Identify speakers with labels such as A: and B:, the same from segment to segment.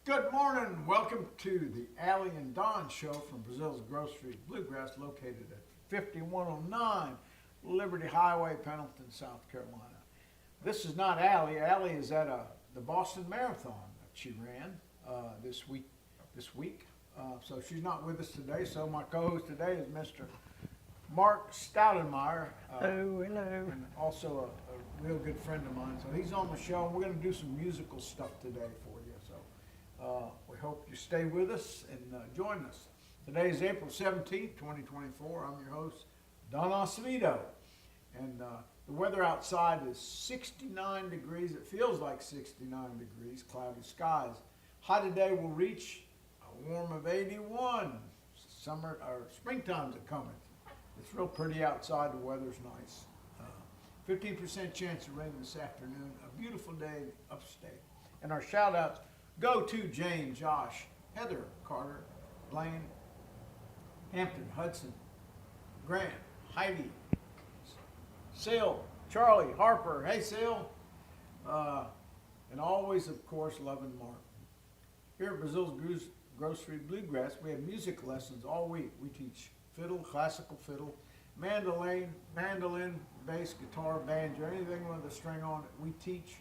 A: Good morning. Welcome to the Allie and Don show from Breazeale's Grocery Bluegrass, located at 5109 Liberty Highway, Pendleton, South Carolina. This is not Allie. Allie is at the Boston Marathon that she ran this week. So she's not with us today. So my co-host today is Mr. Mark Stoudenmire,
B: Hello.
A: and also a real good friend of mine. So he's on the show, and we're going to do some musical stuff today for you. So we hope you stay with us and join us. Today is April 17th, 2024. I'm your host, Don Acevedo. And the weather outside is 69 degrees. It feels like 69 degrees, cloudy skies. High today will reach a warm of 81. Summer or springtime's coming. It's real pretty outside. The weather's nice. 15% chance of rain this afternoon. A beautiful day upstate. And our shout outs go to Jane, Josh, Heather, Carter, Blaine, Hampton, Hudson, Grant, Heidi, Sil, Charlie, Harper. Hey, Sil. And always, of course, loving Mark. Here at Breazeale's Grocery Bluegrass, we have music lessons all week. We teach fiddle, classical fiddle, mandolin, bass, guitar, banjo, anything with a string on it, we teach.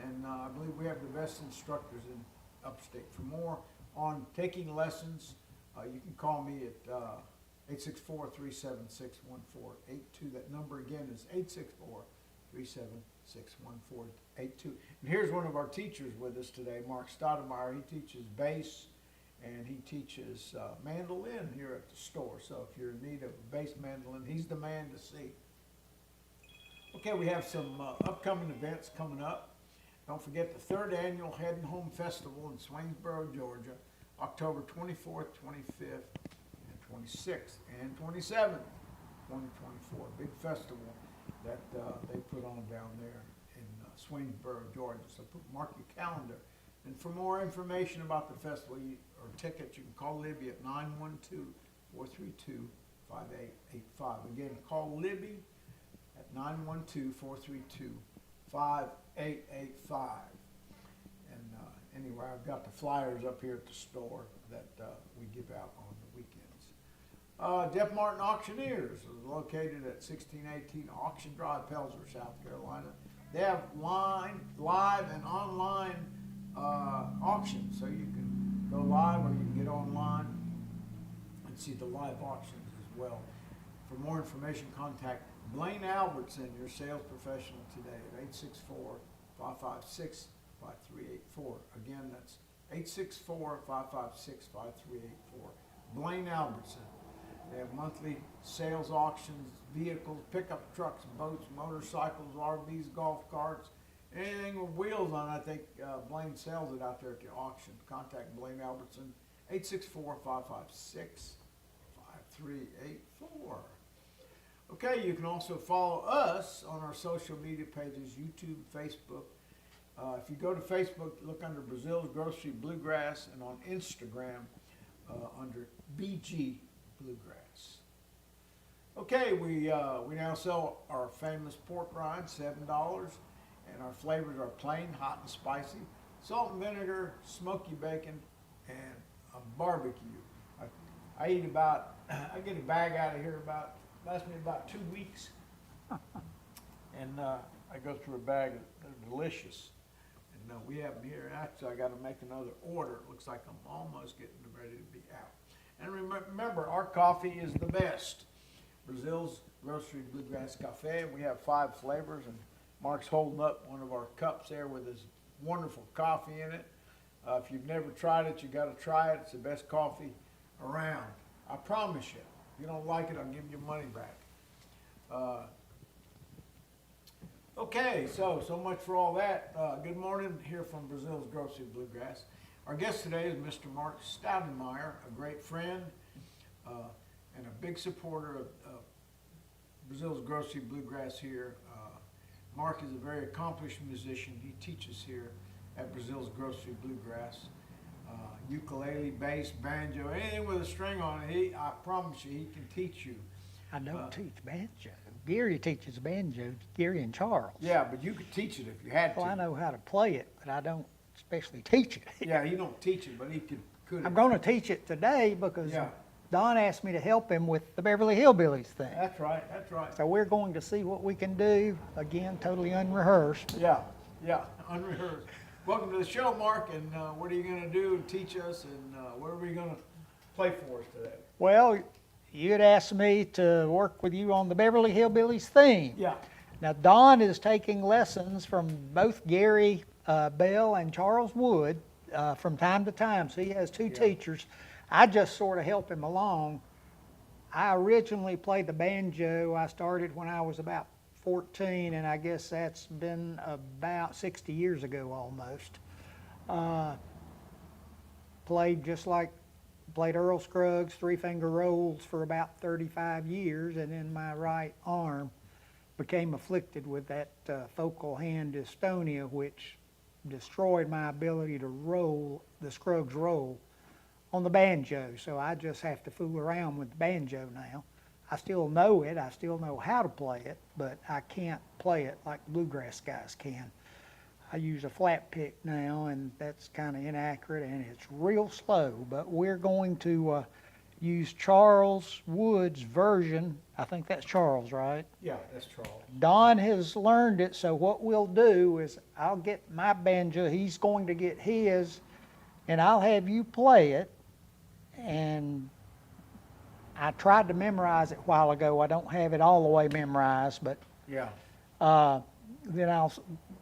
A: And I believe we have the best instructors in upstate. For more on taking lessons, you can call me at 864-376-1482. That number again is 864-376-1482. And here's one of our teachers with us today, Mark Stoudenmire. He teaches bass and he teaches mandolin here at the store. So if you're in need of a bass mandolin, he's the man to see. Okay, we have some upcoming events coming up. Don't forget the 3rd Annual Heading Home Festival in Swainsboro, Georgia, October 24th, 25th, and 26th, and 27th, 2024. Big festival that they put on down there in Swainsboro, Georgia. So mark your calendar. And for more information about the festival or tickets, you can call Libby at 912-432-5885. Again, call Libby at 912-432-5885. And anyway, I've got the flyers up here at the store that we give out on the weekends. Jeff Martin Auctioneers is located at 1618 Auction Drive, Pelzer, South Carolina. They have live and online auctions, so you can go live or you can get online and see the live auctions as well. For more information, contact Blaine Albertson, your sales professional today at 864-556-5384. Again, that's 864-556-5384. Blaine Albertson. They have monthly sales auctions, vehicles, pickup trucks, boats, motorcycles, RVs, golf carts, anything with wheels on. I think Blaine sells it out there at the auction. Contact Blaine Albertson, 864-556-5384. Okay, you can also follow us on our social media pages, YouTube, Facebook. If you go to Facebook, look under Breazeale's Grocery Bluegrass, and on Instagram under BG Bluegrass. Okay, we now sell our famous pork rinds, $7, and our flavors are plain, hot and spicy, salt and vinegar, smoky bacon, and a barbecue. I eat about, I get a bag out of here lasts me about 2 weeks, and I go through a bag. They're delicious, and we have them here. Actually, I got to make another order. It looks like I'm almost getting ready to be out. And remember, our coffee is the best. Breazeale's Grocery Bluegrass Cafe. We have 5 flavors, and Mark's holding up one of our cups there with his wonderful coffee in it. If you've never tried it, you got to try it. It's the best coffee around. I promise you. If you don't like it, I'll give you your money back. Okay, so much for all that. Good morning here from Breazeale's Grocery Bluegrass. Our guest today is Mr. Mark Stoudenmire, a great friend and a big supporter of Breazeale's Grocery Bluegrass here. Mark is a very accomplished musician. He teaches here at Breazeale's Grocery Bluegrass. Ukulele, bass, banjo, anything with a string on it, I promise you, he can teach you.
B: I don't teach banjo. Gary teaches banjo, Gary and Charles.
A: Yeah, but you could teach it if you had to.
B: Well, I know how to play it, but I don't especially teach it.
A: Yeah, he don't teach it, but he could.
B: I'm going to teach it today because
A: Yeah.
B: Don asked me to help him with the Beverly Hillbillies thing.
A: That's right, that's right.
B: So we're going to see what we can do. Again, totally unrehearsed.
A: Yeah, yeah, unrehearsed. Welcome to the show, Mark, and what are you gonna do, teach us, and what are we gonna play for us today?
B: Well, you had asked me to work with you on the Beverly Hillbillies theme.
A: Yeah,
B: Now, Don is taking lessons from both Gary Bell and Charles Wood from time to time. So he has two teachers. I just sort of help him along. I originally played the banjo. I started when I was about 14, and I guess that's been about 60 years ago almost. Played Earl Scruggs, three-finger rolls for about 35 years, and then my right arm became afflicted with that focal hand dystonia, which destroyed my ability to roll the Scruggs roll on the banjo. So I just have to fool around with the banjo now. I still know it, I still know how to play it, but I can't play it like bluegrass guys can. I use a flat pick now, and that's kind of inaccurate, and it's real slow, but we're going to use Charles Wood's version. I think that's Charles, right?
A: yeah, that's Charles.
B: Don has learned it, so what we'll do is I'll get my banjo, he's going to get his, and I'll have you play it. And I tried to memorize it a while ago. I don't have it all the way memorized, but
A: Yeah,
B: then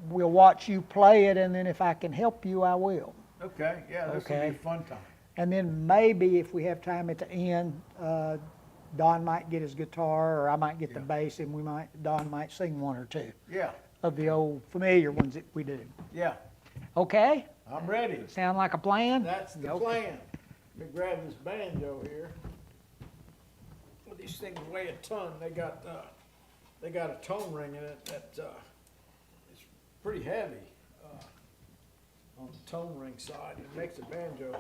B: we'll watch you play it, and then if I can help you, I will.
A: okay, yeah, this will be
B: Okay.
A: a fun time.
B: And then maybe if we have time at the end, Don might get his guitar, or I might get the
A: Yeah.
B: bass, and Don might sing one or two
A: Yeah,
B: of the old familiar ones that we do.
A: yeah,
B: Okay?
A: I'm ready.
B: Sound like a plan?
A: That's the
B: Okay.
A: plan. Let me grab this banjo here. Well, these things weigh a ton. They got a tone ring in it that is pretty heavy on the tone ring side. It makes a banjo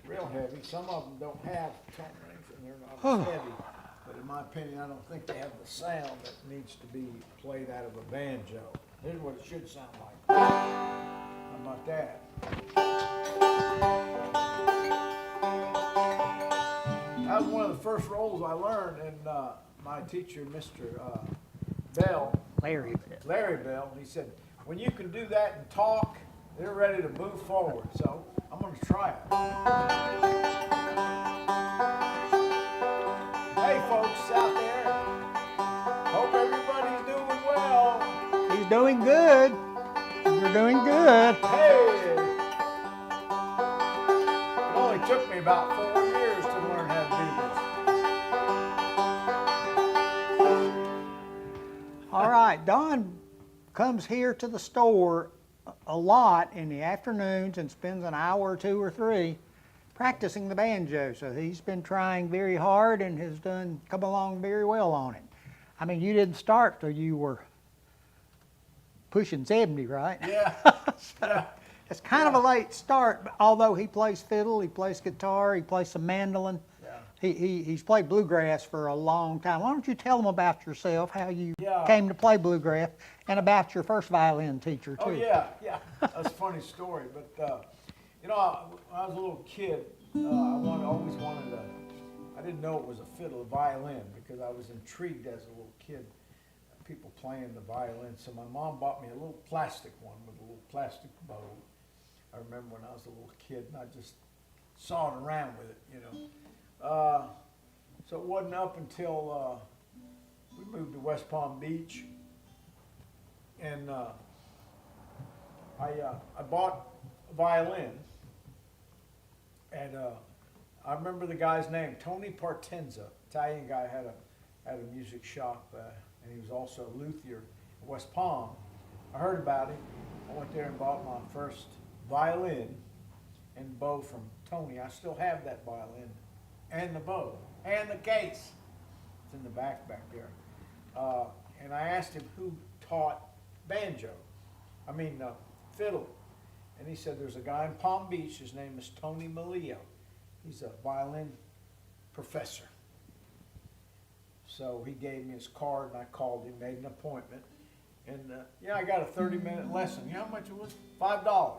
A: real heavy. Some of them don't have tone rings and they're not as heavy. But in my opinion, I don't think they have the sound that needs to be played out of a banjo. Here's what it should sound like. How about that? That was one of the first rolls I learned, and my teacher, Mr. Bell,
B: Larry.
A: Larry Bell, he said, when you can do that and talk, they're ready to move forward. So I'm going to try it. Hey, folks out there, hope everybody's doing well.
B: He's doing good. You're doing good.
A: Hey! It only took me about 4 years to learn how to do this.
B: All right, Don comes here to the store a lot in the afternoons and spends an hour or two or three practicing the banjo. So he's been trying very hard and has come along very well on it. I mean, you didn't start till you were pushing 70, right?
A: Yeah. Yeah.
B: It's kind of a late start, but although he plays fiddle, he plays guitar, he plays some mandolin.
A: Yeah.
B: He's played bluegrass for a long time. Why don't you tell them about yourself, how you
A: Yeah.
B: came to play bluegrass, and about your first violin teacher, too.
A: Oh, yeah, yeah. That's a funny story. But, you know, when I was a little kid, I always wanted I didn't know it was a fiddle, a violin, because I was intrigued as a little kid, people playing the violin. So my mom bought me a little plastic one with a little plastic bow. I remember when I was a little kid, and I just sawed around with it, you know. So it wasn't up until we moved to West Palm Beach, and I bought a violin, and I remember the guy's name, Tony Partenza, Italian guy, had a music shop, and he was also a luthier in West Palm. I heard about him. I went there and bought my first violin and bow from Tony. I still have that violin and the bow and the case. It's in the back there. And I asked him who taught fiddle. And he said there's a guy in Palm Beach, his name is Tony Malia. He's a violin professor. So he gave me his card, and I called him, made an appointment. And yeah, I got a 30-minute lesson. You know how much it was? $5.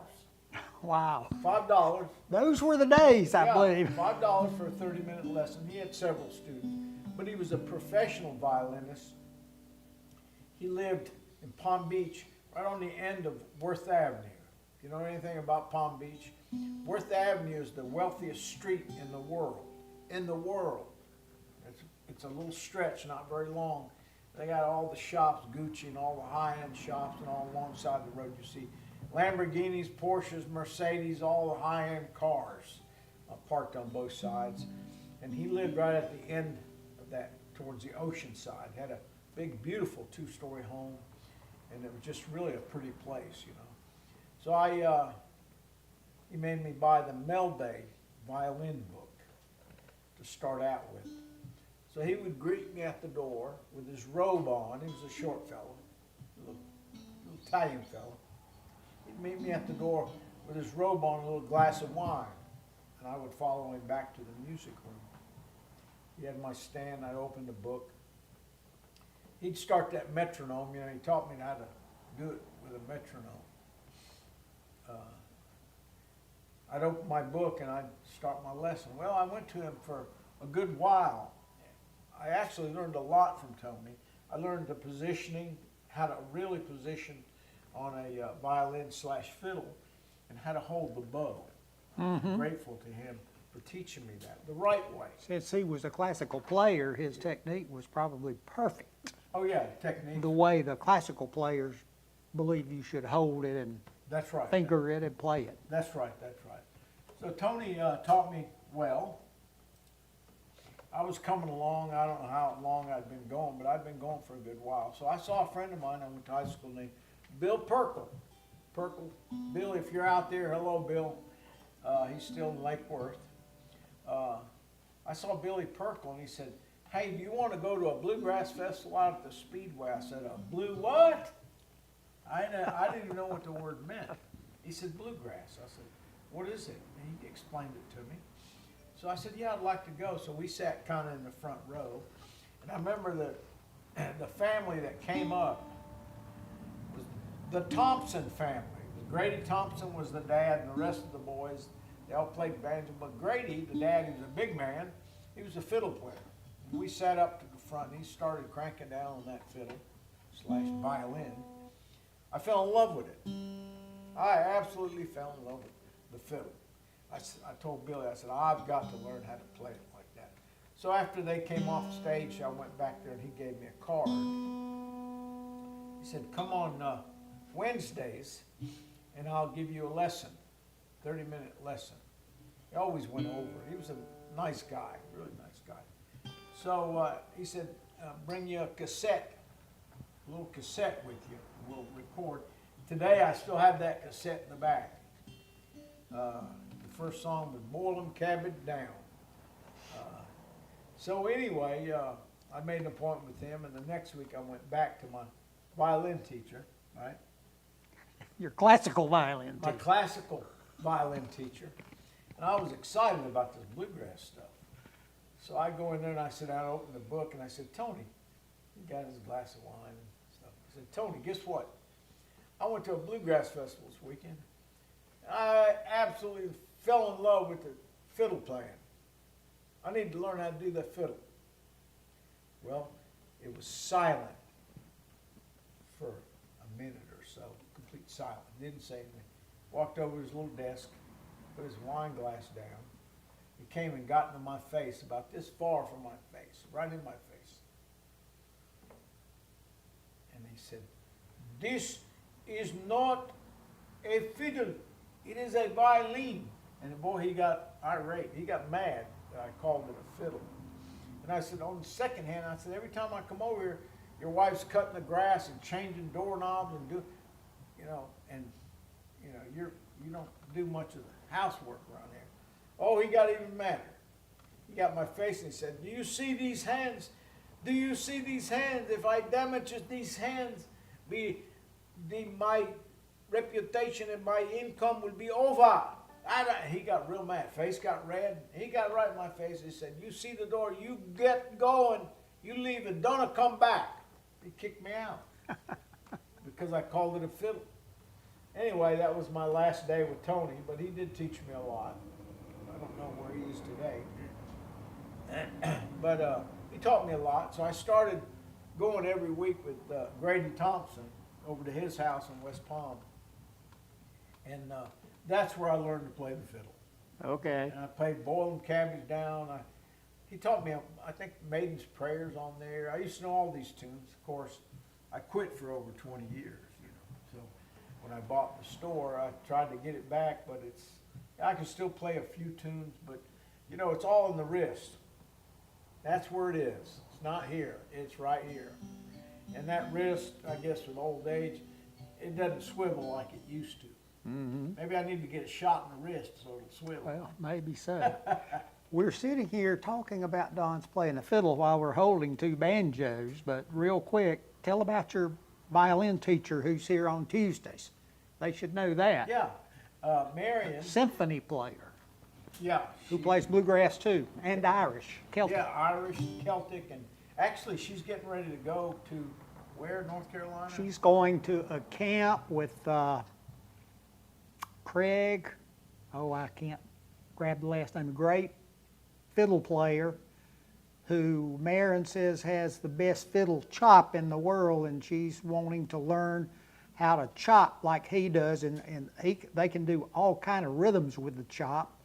B: Wow.
A: $5.
B: Those were the days, I
A: Yeah,
B: believe.
A: $5 for a 30-minute lesson. He had several students, but he was a professional violinist. He lived in Palm Beach, right on the end of Worth Avenue. If you know anything about Palm Beach, Worth Avenue is the wealthiest street in the world. In the world. It's a little stretch, not very long. They got all the shops, Gucci and all the high-end shops, and all alongside the road you see Lamborghinis, Porsches, Mercedes, all the high-end cars parked on both sides. And he lived right at the end of that, towards the ocean side. Had a big, beautiful two-story home, and it was just really a pretty place, you know. So he made me buy the Melday violin book to start out with. So he would greet me at the door with his robe on. He was a short fellow, little Italian fellow. He'd meet me at the door with his robe on, a little glass of wine, and I would follow him back to the music room. He had my stand. I'd open the book. He'd start that metronome. You know, he taught me how to do it with a metronome. I'd open my book and I'd start my lesson. Well, I went to him for a good while. I actually learned a lot from Tony. I learned the positioning, how to really position on a violin/fiddle, and how to hold the bow. I'm grateful to him for teaching me that the right way.
B: Since he was a classical player, his technique was probably perfect.
A: Oh yeah, technique.
B: The way the classical players believe you should hold it and
A: That's right.
B: finger it and play it.
A: That's right, that's right. So Tony taught me well. I was coming along, I don't know how long I'd been going, but I'd been going for a good while. So I saw a friend of mine I went to high school named Bill Perkle. Bill, if you're out there, hello Bill. He's still in Lake Worth. I saw Billy Perkle and he said, hey, do you want to go to a bluegrass festival out at the Speedway? I said, a blue what? I didn't even know what the word meant. He said, bluegrass. I said, what is it? And he explained it to me. So I said, yeah, I'd like to go. So we sat kind of in the front row. And I remember the family that came up was the Thompson family. Grady Thompson was the dad, and the rest of the boys, they all played banjo. But Grady, the dad, he was a big man. He was a fiddle player. And we sat up to the front, and he started cranking down on that fiddle/violin. I fell in love with it. I absolutely fell in love with the fiddle. I told Billy, I said, I've got to learn how to play it like that. So after they came off stage, I went back there and he gave me a card. He said, come on Wednesdays and I'll give you a lesson, 30-minute lesson. He always went over. He was a nice guy, really nice guy. So he said, bring you a cassette, a little cassette with you. We'll record. Today I still have that cassette in the back. The first song was Boil 'em Cabbage Down. So anyway, I made an appointment with him, and the next week I went back to my violin teacher, right?
B: Your classical violin
A: My
B: teacher.
A: classical violin teacher. And I was excited about this bluegrass stuff. So I go in there and I sit down and open the book and I said, Tony, he got his glass of wine and stuff. I said, Tony, guess what? I went to a bluegrass festival this weekend. I absolutely fell in love with the fiddle playing. I need to learn how to do the fiddle. Well, it was silent for a minute or so, complete silence. Didn't say anything. Walked over to his little desk, put his wine glass down. He came and got into my face, about this far from my face, right in my face. And he said, this is not a fiddle, it is a violin. And boy, he got irate. He got mad that I called it a fiddle. And I said, on the second hand, I said, every time I come over here, your wife's cutting the grass and changing doorknobs and you don't do much of the housework around here. Oh, he got even madder. He got in my face and he said, do you see these hands? Do you see these hands? If I damage these hands, my reputation and my income will be over. He got real mad. Face got red. He got right in my face. He said, you see the door, you get going. You leave it. Don't come back. He kicked me out because I called it a fiddle. Anyway, that was my last day with Tony, but he did teach me a lot. I don't know where he is today. But he taught me a lot, so I started going every week with Grady Thompson over to his house in West Palm. And that's where I learned to play the fiddle.
B: Okay.
A: And I played Boil 'em Cabbies Down. He taught me, I think, Maiden's Prayers on there. I used to know all these tunes. Of course, I quit for over 20 years, you know. So when I bought the store, I tried to get it back, but I can still play a few tunes, but, you know, it's all in the wrist. That's where it is. It's not here. It's right here. And that wrist, I guess with old age, it doesn't swivel like it used to.
B: Mm-hmm.
A: Maybe I need to get a shot in the wrist so it'll swivel.
B: Well, maybe so. We're sitting here talking about Don's playing the fiddle while we're holding two banjos, but real quick, tell about your violin teacher who's here on Tuesdays. They should know that.
A: Yeah, Marion.
B: Symphony player.
A: Yeah.
B: Who plays bluegrass too, and Irish, Celtic.
A: Yeah, Irish, Celtic, and actually she's getting ready to go to where, North Carolina?
B: She's going to a camp with Craig, I can't grab the last name, a great fiddle player who Marion says has the best fiddle chop in the world, and she's wanting to learn how to chop like he does, and they can do all kind of rhythms with the chop,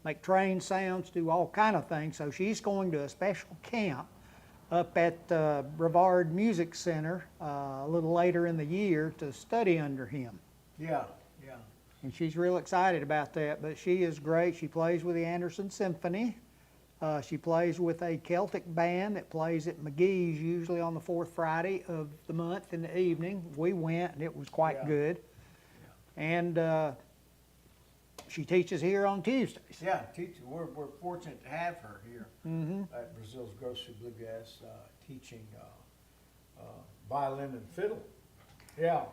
B: make train sounds, do all kind of things. So she's going to a special camp up at Brevard Music Center a little later in the year to study under him.
A: Yeah, yeah.
B: And she's real excited about that, but she is great. She plays with the Anderson Symphony. She plays with a Celtic band that plays at McGee's usually on the fourth Friday of the month in the evening. We went and it was quite good. And she teaches here on Tuesdays.
A: Yeah, teaching. We're fortunate to have her here at Breazeale's Grocery Bluegrass teaching violin and fiddle. Yeah.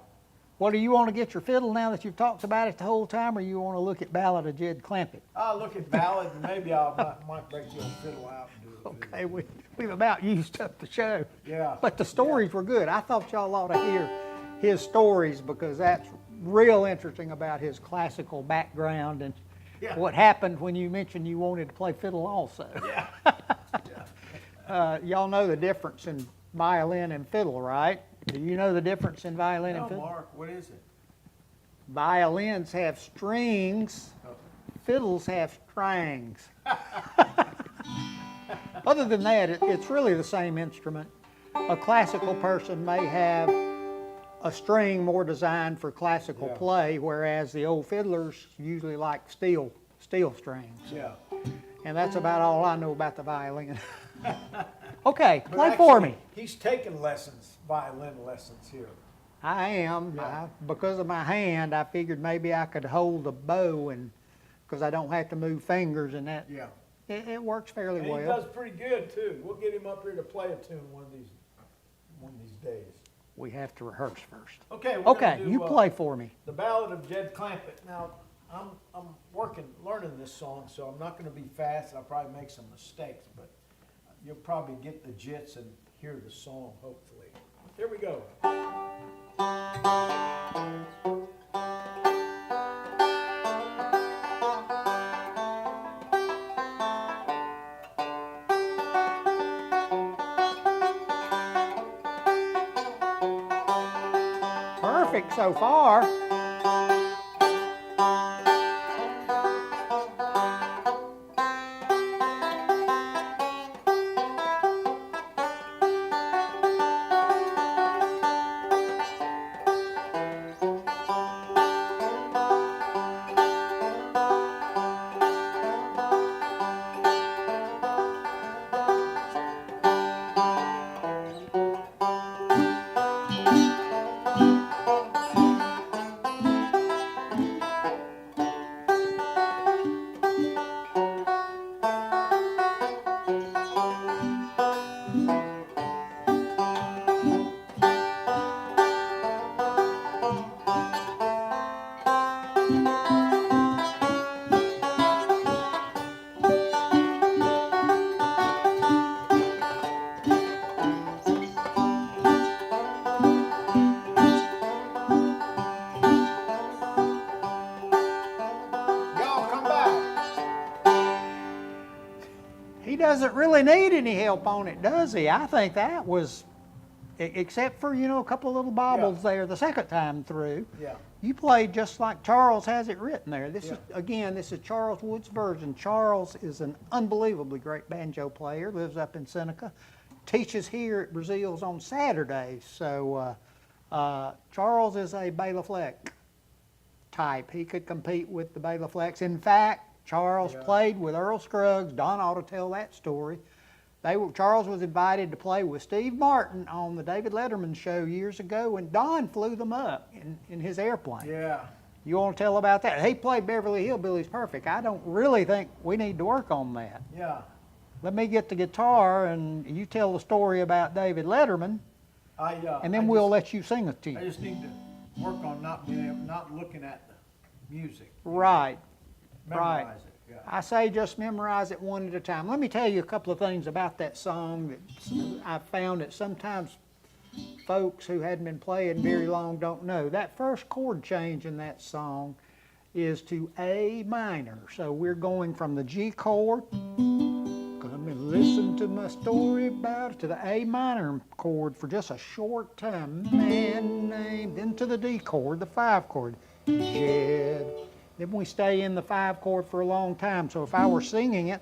B: Well, do you want to get your fiddle now that you've talked about it the whole time, or you want to look at Ballad of Jed Clampett?
A: I'll look at ballad and maybe I might break the old fiddle out and do it.
B: Okay, we've about used up the show.
A: Yeah.
B: But the stories were good. I thought y'all ought to hear his stories because that's real interesting about his classical background and what happened when you mentioned you wanted to play fiddle also.
A: Yeah.
B: Y'all know the difference in violin and fiddle, right? Do you know the difference in violin and
A: No,
B: fiddle?
A: Mark, what is it?
B: Violins have strings, fiddles have strings. Other than that, it's really the same instrument. A classical person may have a string more designed for classical play, whereas the old fiddlers usually like steel strings.
A: Yeah.
B: And that's about all I know about the violin. Okay,
A: But
B: play
A: actually,
B: for me.
A: He's taking lessons, violin lessons here.
B: I am. Because of my hand, I figured maybe I could hold the bow, and because I don't have to move fingers, and that
A: Yeah.
B: it works fairly
A: And
B: well.
A: he does pretty good too. We'll get him up here to play a tune one of these days.
B: We have to rehearse first.
A: Okay. We're
B: Okay,
A: gonna do,
B: you play for me.
A: The Ballad of Jed Clampett. Now, I'm learning this song, so I'm not going to be fast. I'll probably make some mistakes, but you'll probably get the gist and hear the song, hopefully. Here we go.
B: Perfect so far. doesn't really need any help on it, does he? I think that was, except for, a couple of little bobbles there the second time through.
A: Yeah.
B: You played just like Charles has it written there. This
A: Yeah.
B: is, again, this is Charles Wood's version. Charles is an unbelievably great banjo player, lives up in Seneca, teaches here at Breazeale's on Saturdays. So Charles is a Bela Fleck type. He could compete with the Bela Flecks. In fact, Charles played with Earl Scruggs. Don ought to tell that story. Charles was invited to play with Steve Martin on the David Letterman show years ago, and Don flew them up in his airplane.
A: Yeah.
B: You want to tell about that? He played Beverly Hillbillies perfect. I don't really think we need to work on that.
A: Yeah.
B: Let me get the guitar, and you tell the story about David Letterman, and then we'll let you sing a
A: I
B: tune.
A: just need to work on not looking at the music.
B: Right.
A: Memorize
B: Right.
A: it. Yeah.
B: I say just memorize it one at a time. Let me tell you a couple of things about that song that I've found that sometimes folks who hadn't been playing very long don't know. That first chord change in that song is to A minor. So we're going from the G chord, come and listen to my story about it, to the A minor chord for just a short time. Man named, then to the D chord, the 5 chord, Jed. Then we stay in the 5 chord for a long time. So if I were singing it,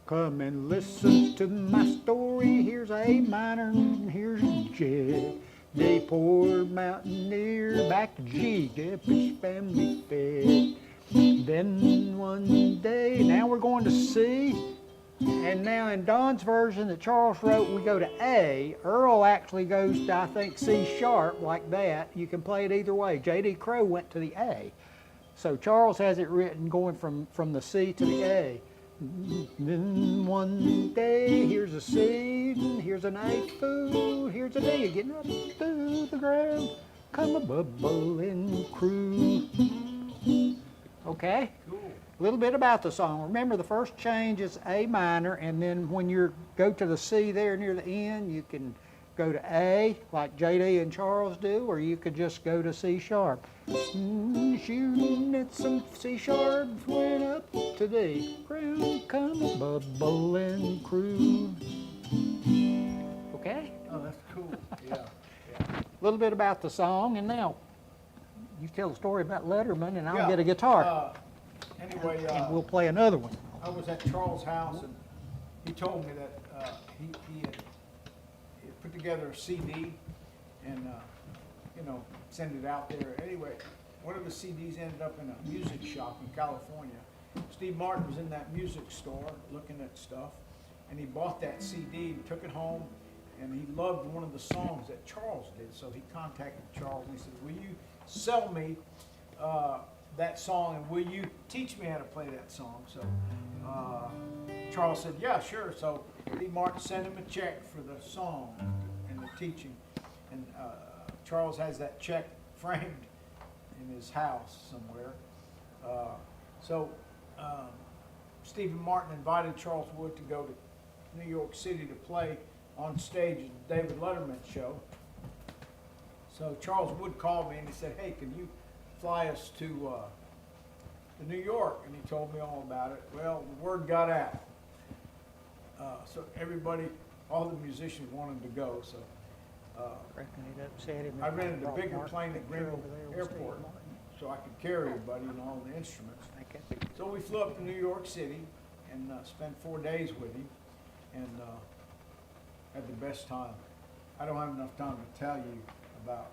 B: come and listen to my story, here's A minor, and here's Jed. They poor mountaineer, back to G, Depeche family fed. Then one day, now we're going to C, and now in Don's version that Charles wrote, we go to A. Earl actually goes to, I think, C sharp, like that. You can play it either way. J.D. Crowe went to the A. So Charles has it written going from the C to the A. Then one day, here's a C, here's an A, foo, here's a D, getting up to the ground, come a bubbling crew. Okay?
A: Cool.
B: A little bit about the song. Remember, the first change is A minor, and then when you go to the C there near the end, you can go to A, like J.D. and Charles do, or you could just go to C sharp. Shooting at some C sharps, went up to D. Ground come a bubbling crew. Okay?
A: Oh, that's cool. Yeah.
B: A little bit about the song, and now you tell the story about Letterman, and I'll
A: Yeah.
B: get a guitar,
A: Anyway,
B: and we'll play another one.
A: I was at Charles' house, and he told me that he had put together a CD and send it out there. Anyway, one of the CDs ended up in a music shop in California. Steve Martin was in that music store looking at stuff, and he bought that CD and took it home, and he loved one of the songs that Charles did. So he contacted Charles and he said, "Will you sell me that song, and will you teach me how to play that song?" So Charles said, "Yeah, sure." So Steve Martin sent him a check for the song and the teaching, and Charles has that check framed in his house somewhere. Stephen Martin invited Charles Wood to go to New York City to play on stage at the David Letterman show. So Charles Wood called me and he said, "Hey, can you fly us to New York?" And he told me all about it. Well, the word got out. So everybody, all the musicians wanted to go. So I rented a bigger plane at Greenville Airport so I could carry everybody and all the instruments. So we flew up to New York City and spent 4 days with him and had the best time. I don't have enough time to tell you about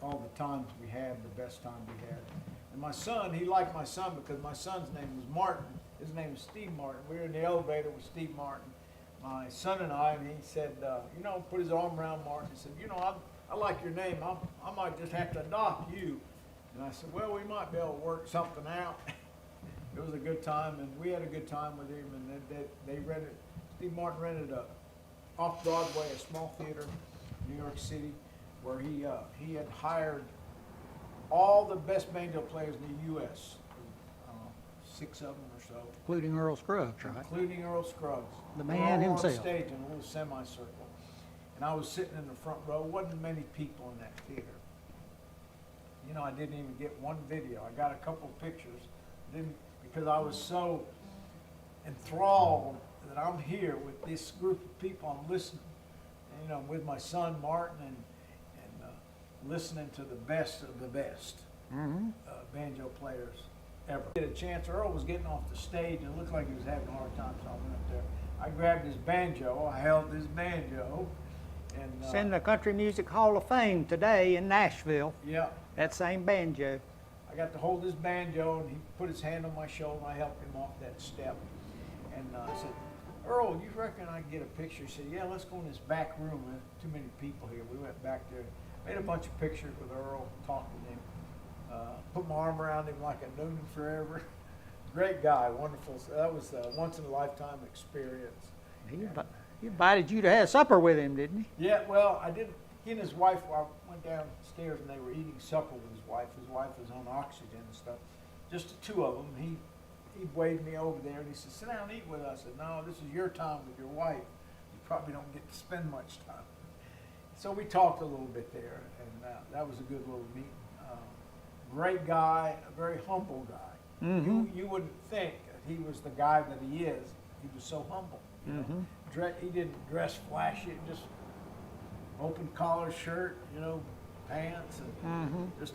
A: all the times we had, the best time we had. And my son, he liked my son because my son's name was Martin. His name is Steve Martin. We were in the elevator with Steve Martin, my son and I, and he said, put his arm around Martin. He said, I like your name. I might just have to adopt you. And I said, well, we might be able to work something out. It was a good time, and we had a good time with him. And they rented, Steve Martin rented off Broadway, a small theater in New York City, where he had hired all the best banjo players in the U.S., 6 of them or so.
B: Including Earl Scruggs, right?
A: Including Earl Scruggs.
B: The man
A: All
B: himself.
A: on stage in a little semicircle. And I was sitting in the front row. Wasn't many people in that theater. I didn't even get one video. I got a couple of pictures. Didn't, because I was so enthralled that I'm here with this group of people. I'm listening, and, you know, with my son Martin, and listening to the best of the best banjo players ever. Get a chance. Earl was getting off the stage, and it looked like he was having a hard time, so I went up there. I grabbed his banjo. I held his banjo, and
B: It's in the Country Music Hall of Fame today in Nashville.
A: yeah,
B: That same banjo.
A: I got to hold his banjo, and he put his hand on my shoulder, and I helped him off that step. And I said, Earl, you reckon I can get a picture? He said, yeah, let's go in this back room. There's too many people here. We went back there, made a bunch of pictures with Earl, talked to him, put my arm around him like I knew him forever. Great guy, wonderful. So that was a once-in-a-lifetime experience.
B: He invited you to have supper with him, didn't he?
A: Yeah, well, I didn't. He and his wife, I went downstairs and they were eating supper with his wife. His wife was on oxygen and stuff. Just the two of them. He waved me over there and he said, sit down and eat with us. I said, no, this is your time with your wife. You probably don't get to spend much time. So we talked a little bit there, and that was a good little meeting. Great guy, a very humble guy. You wouldn't think that he was the guy that he is. He was so humble. You know? He didn't dress flashy, just open collar shirt, you know, pants, and just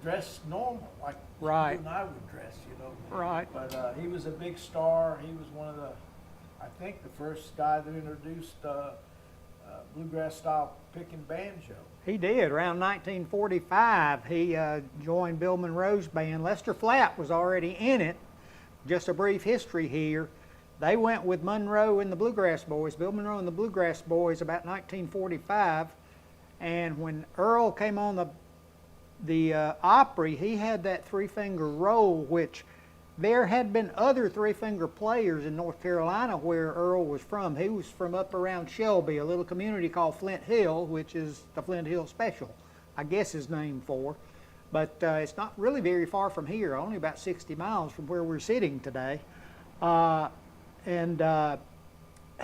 A: dress normal, like you and I would dress, you know.
B: Right.
A: But he was a big star. He was one of the, I think, the first guy that introduced bluegrass style picking banjo.
B: He did. Around 1945, he joined Bill Monroe's band. Lester Flatt was already in it. Just a brief history here. They went with Monroe and the Bluegrass Boys, Bill Monroe and the Bluegrass Boys, about 1945. And when Earl came on the Opry, he had that three-finger roll, which there had been other three-finger players in North Carolina where Earl was from. He was from up around Shelby, a little community called Flint Hill, which is the Flint Hill Special, I guess is named for. But it's not really very far from here, only about 60 miles from where we're sitting today.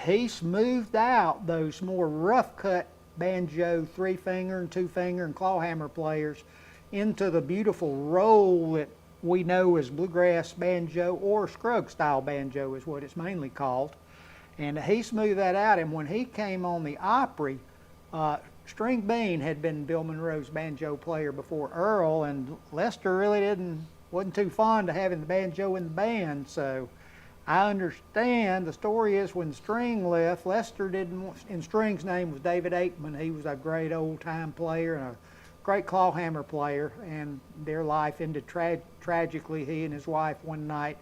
B: He smoothed out those more rough-cut banjo three-finger and two-finger and clawhammer players into the beautiful roll that we know as bluegrass banjo, or Scruggs style banjo is what it's mainly called. And he smoothed that out, and when he came on the Opry, String Bean had been Bill Monroe's banjo player before Earl, and Lester really wasn't too fond of having the banjo in the band. So I understand the story is when String left, Lester didn't, and String's name was David Aikman. He was a great old-time player and a great clawhammer player, and their life ended tragically. He and his wife one night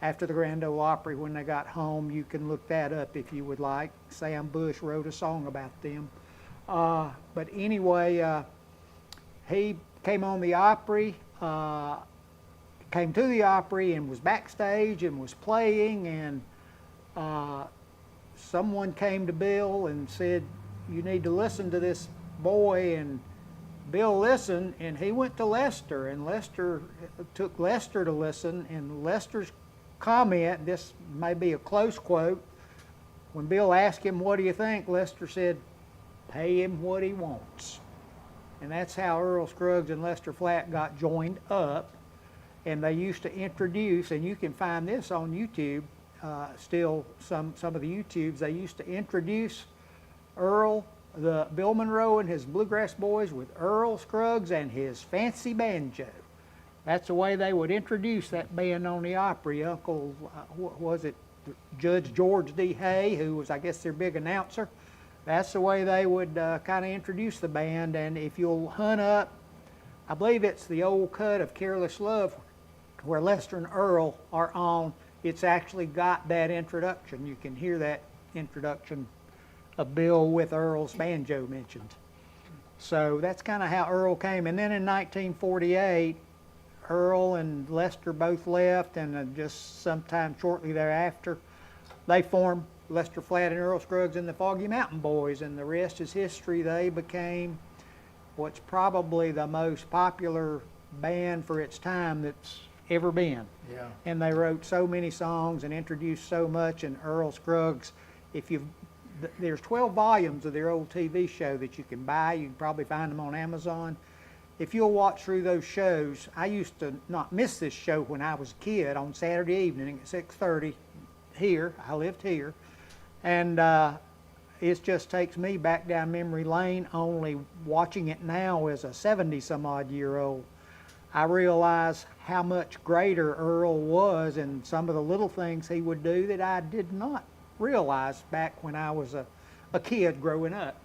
B: after the Grand Ole Opry, when they got home, you can look that up if you would like. Sam Bush wrote a song about them. But anyway, he came on the Opry, came to the Opry and was backstage and was playing, and someone came to Bill and said, you need to listen to this boy. And Bill listened, and he went to Lester, and Lester took Lester to listen, and Lester's comment, this may be a close quote, when Bill asked him, what do you think? Lester said, pay him what he wants. And that's how Earl Scruggs and Lester Flatt got joined up. And they used to introduce, and you can find this on YouTube, still some of the YouTubes, they used to introduce Bill Monroe and his Bluegrass Boys with Earl Scruggs and his fancy banjo. That's the way they would introduce that band on the Opry. Uncle, what was it, Judge George D. Hay, who was, I guess, their big announcer. That's the way they would kind of introduce the band. And if you'll hunt up, I believe it's the old cut of Careless Love where Lester and Earl are on. It's actually got that introduction. You can hear that introduction of Bill with Earl's banjo mentioned. So that's kind of how Earl came. And then in 1948, Earl and Lester both left, and just sometime shortly thereafter, they formed Lester Flatt and Earl Scruggs and the Foggy Mountain Boys, and the rest is history. They became what's probably the most popular band for its time that's ever been.
A: Yeah.
B: And they wrote so many songs and introduced so much, and Earl Scruggs, there's 12 volumes of their old TV show that you can buy. You can probably find them on Amazon. If you'll watch through those shows, I used to not miss this show when I was a kid on Saturday evening at 6:30. here. I lived here. And it just takes me back down memory lane. Only watching it now as a 70-some-odd-year-old, I realize how much greater Earl was and some of the little things he would do that I did not realize back when I was a kid growing up,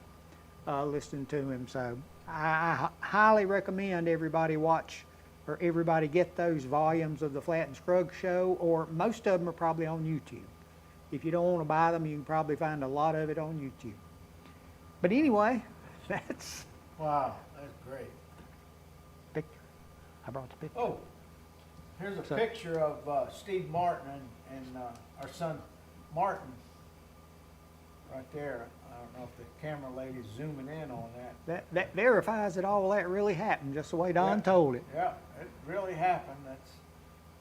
B: listening to him. So I highly recommend everybody watch, or everybody get those volumes of the Flat and Scruggs Show, or most of them are probably on YouTube. If you don't want to buy them, you can probably find a lot of it on YouTube. But anyway, that's
A: Wow, that's great.
B: picture. I brought the picture.
A: Oh, here's a
B: So-
A: picture of Steve Martin and our son Martin right there. I don't know if the camera lady's zooming in on that.
B: That verifies that all that really happened, just the way Don
A: Yeah.
B: told it.
A: Yeah, it really happened. That's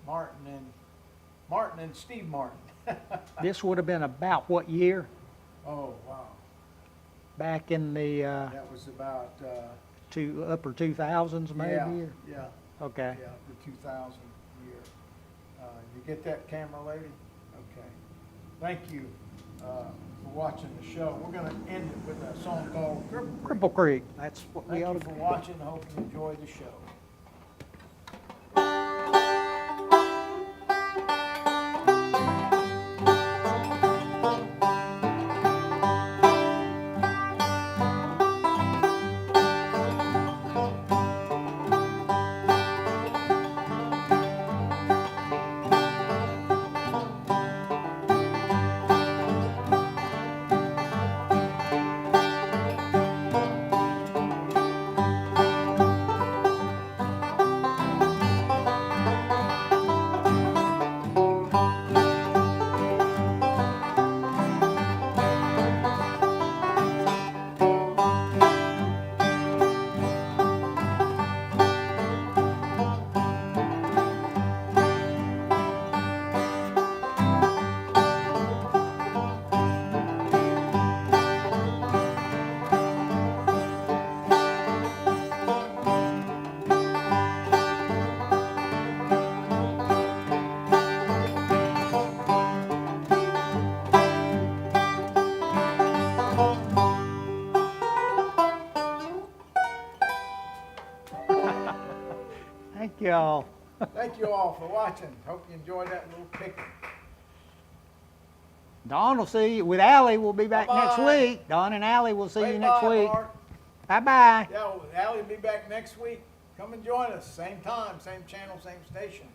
A: Martin and Steve Martin.
B: This would have been about what year?
A: Oh, wow.
B: Back in the
A: That was about,
B: upper 2000s, maybe?
A: yeah,
B: or-
A: yeah,
B: Okay.
A: yeah, the 2000 year. You get that, camera lady? Okay. Thank you for watching the show. We're going to end it with a song called Cripple Creek.
B: Cripple Creek. That's what we
A: Thank
B: ought
A: you
B: to
A: for watching. I hope you enjoyed the show.
B: Thank y'all.
A: Thank you all for watching. Hope you enjoyed that little picking.
B: Don will see you. With Allie, we'll be back next
A: Bye-bye.
B: week. Don and Allie will see
A: Say
B: you next
A: bye,
B: week.
A: Mark.
B: Bye-bye.
A: Yeah, well, Allie will be back next week. Come and join us. Same time, same channel, same station.